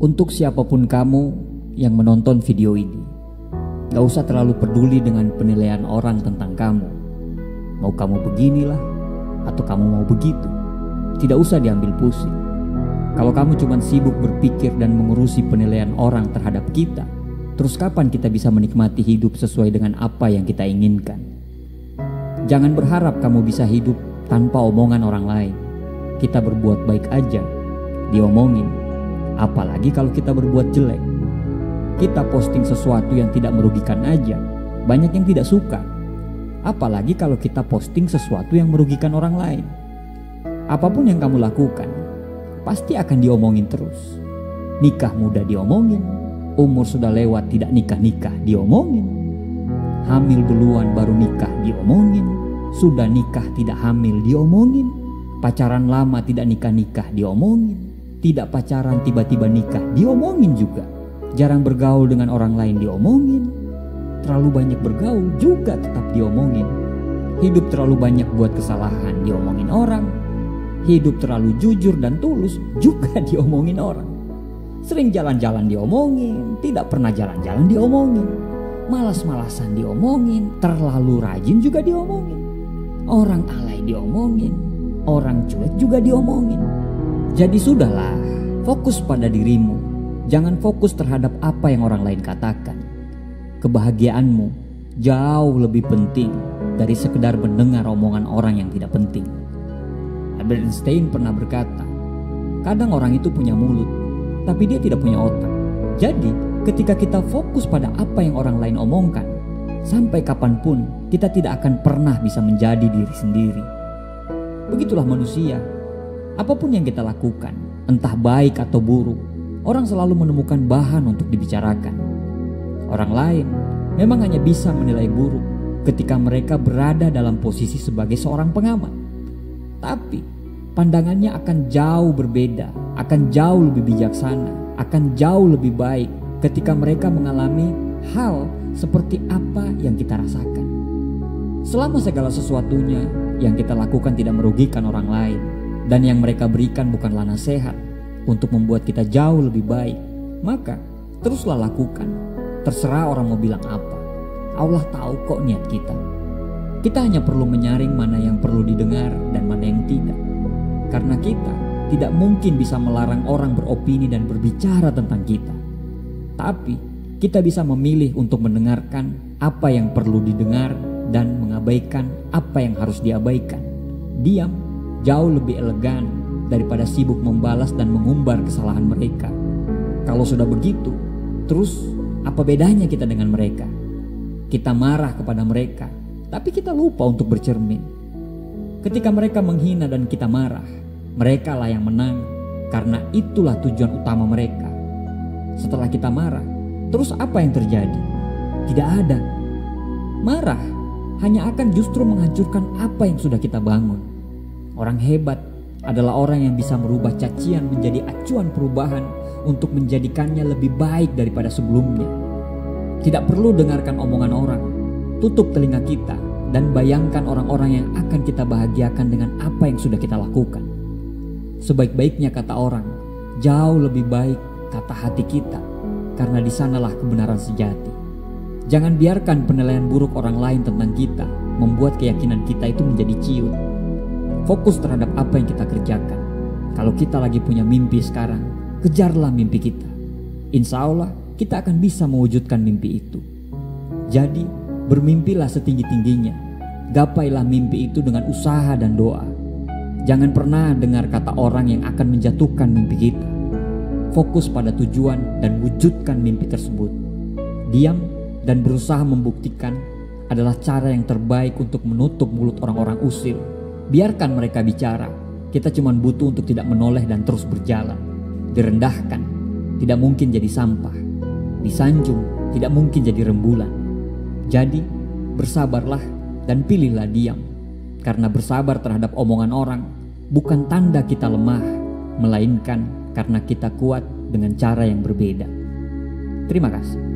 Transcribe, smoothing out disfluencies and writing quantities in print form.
Untuk siapapun kamu yang menonton video ini, gak usah terlalu peduli dengan penilaian orang tentang kamu. Mau kamu beginilah atau kamu mau begitu, tidak usah diambil pusing. Kalau kamu cuma sibuk berpikir dan mengurusi penilaian orang terhadap kita, terus kapan kita bisa menikmati hidup sesuai dengan apa yang kita inginkan? Jangan berharap kamu bisa hidup tanpa omongan orang lain. Kita berbuat baik aja diomongin. Apalagi kalau kita berbuat jelek. Kita posting sesuatu yang tidak merugikan aja, banyak yang tidak suka. Apalagi kalau kita posting sesuatu yang merugikan orang lain. Apapun yang kamu lakukan, pasti akan diomongin terus. Nikah muda diomongin, umur sudah lewat tidak nikah-nikah diomongin. Hamil duluan baru nikah diomongin, sudah nikah tidak hamil diomongin. Pacaran lama tidak nikah-nikah diomongin. Tidak pacaran tiba-tiba nikah diomongin juga. Jarang bergaul dengan orang lain diomongin. Terlalu banyak bergaul juga tetap diomongin. Hidup terlalu banyak buat kesalahan diomongin orang. Hidup terlalu jujur dan tulus juga diomongin orang. Sering jalan-jalan diomongin, tidak pernah jalan-jalan diomongin. Malas-malasan diomongin, terlalu rajin juga diomongin. Orang alay diomongin, orang cuek juga diomongin. Jadi sudahlah, fokus pada dirimu. Jangan fokus terhadap apa yang orang lain katakan. Kebahagiaanmu jauh lebih penting dari sekedar mendengar omongan orang yang tidak penting. Albert Einstein pernah berkata, kadang orang itu punya mulut, tapi dia tidak punya otak. Jadi ketika kita fokus pada apa yang orang lain omongkan, sampai kapanpun kita tidak akan pernah bisa menjadi diri sendiri. Begitulah manusia. Apapun yang kita lakukan, entah baik atau buruk, orang selalu menemukan bahan untuk dibicarakan. Orang lain memang hanya bisa menilai buruk ketika mereka berada dalam posisi sebagai seorang pengamat. Tapi pandangannya akan jauh berbeda, akan jauh lebih bijaksana, akan jauh lebih baik ketika mereka mengalami hal seperti apa yang kita rasakan. Selama segala sesuatunya yang kita lakukan tidak merugikan orang lain, dan yang mereka berikan bukanlah nasihat untuk membuat kita jauh lebih baik, maka teruslah lakukan. Terserah orang mau bilang apa. Allah tahu kok niat kita. Kita hanya perlu menyaring mana yang perlu didengar dan mana yang tidak. Karena kita tidak mungkin bisa melarang orang beropini dan berbicara tentang kita. Tapi kita bisa memilih untuk mendengarkan apa yang perlu didengar dan mengabaikan apa yang harus diabaikan. Diam jauh lebih elegan daripada sibuk membalas dan mengumbar kesalahan mereka. Kalau sudah begitu, terus apa bedanya kita dengan mereka? Kita marah kepada mereka, tapi kita lupa untuk bercermin. Ketika mereka menghina dan kita marah, mereka lah yang menang karena itulah tujuan utama mereka. Setelah kita marah, terus apa yang terjadi? Tidak ada. Marah hanya akan justru menghancurkan apa yang sudah kita bangun. Orang hebat adalah orang yang bisa merubah cacian menjadi acuan perubahan untuk menjadikannya lebih baik daripada sebelumnya. Tidak perlu dengarkan omongan orang. Tutup telinga kita dan bayangkan orang-orang yang akan kita bahagiakan dengan apa yang sudah kita lakukan. Sebaik-baiknya kata orang, jauh lebih baik kata hati kita, karena di sanalah kebenaran sejati. Jangan biarkan penilaian buruk orang lain tentang kita membuat keyakinan kita itu menjadi ciut. Fokus terhadap apa yang kita kerjakan. Kalau kita lagi punya mimpi sekarang, kejarlah mimpi kita. Insya Allah kita akan bisa mewujudkan mimpi itu. Jadi bermimpilah setinggi-tingginya. Gapailah mimpi itu dengan usaha dan doa. Jangan pernah dengar kata orang yang akan menjatuhkan mimpi kita. Fokus pada tujuan dan wujudkan mimpi tersebut. Diam dan berusaha membuktikan adalah cara yang terbaik untuk menutup mulut orang-orang usil. Biarkan mereka bicara. Kita cuma butuh untuk tidak menoleh dan terus berjalan. Direndahkan, tidak mungkin jadi sampah. Disanjung, tidak mungkin jadi rembulan. Jadi, bersabarlah dan pilihlah diam. Karena bersabar terhadap omongan orang bukan tanda kita lemah, melainkan karena kita kuat dengan cara yang berbeda. Terima kasih.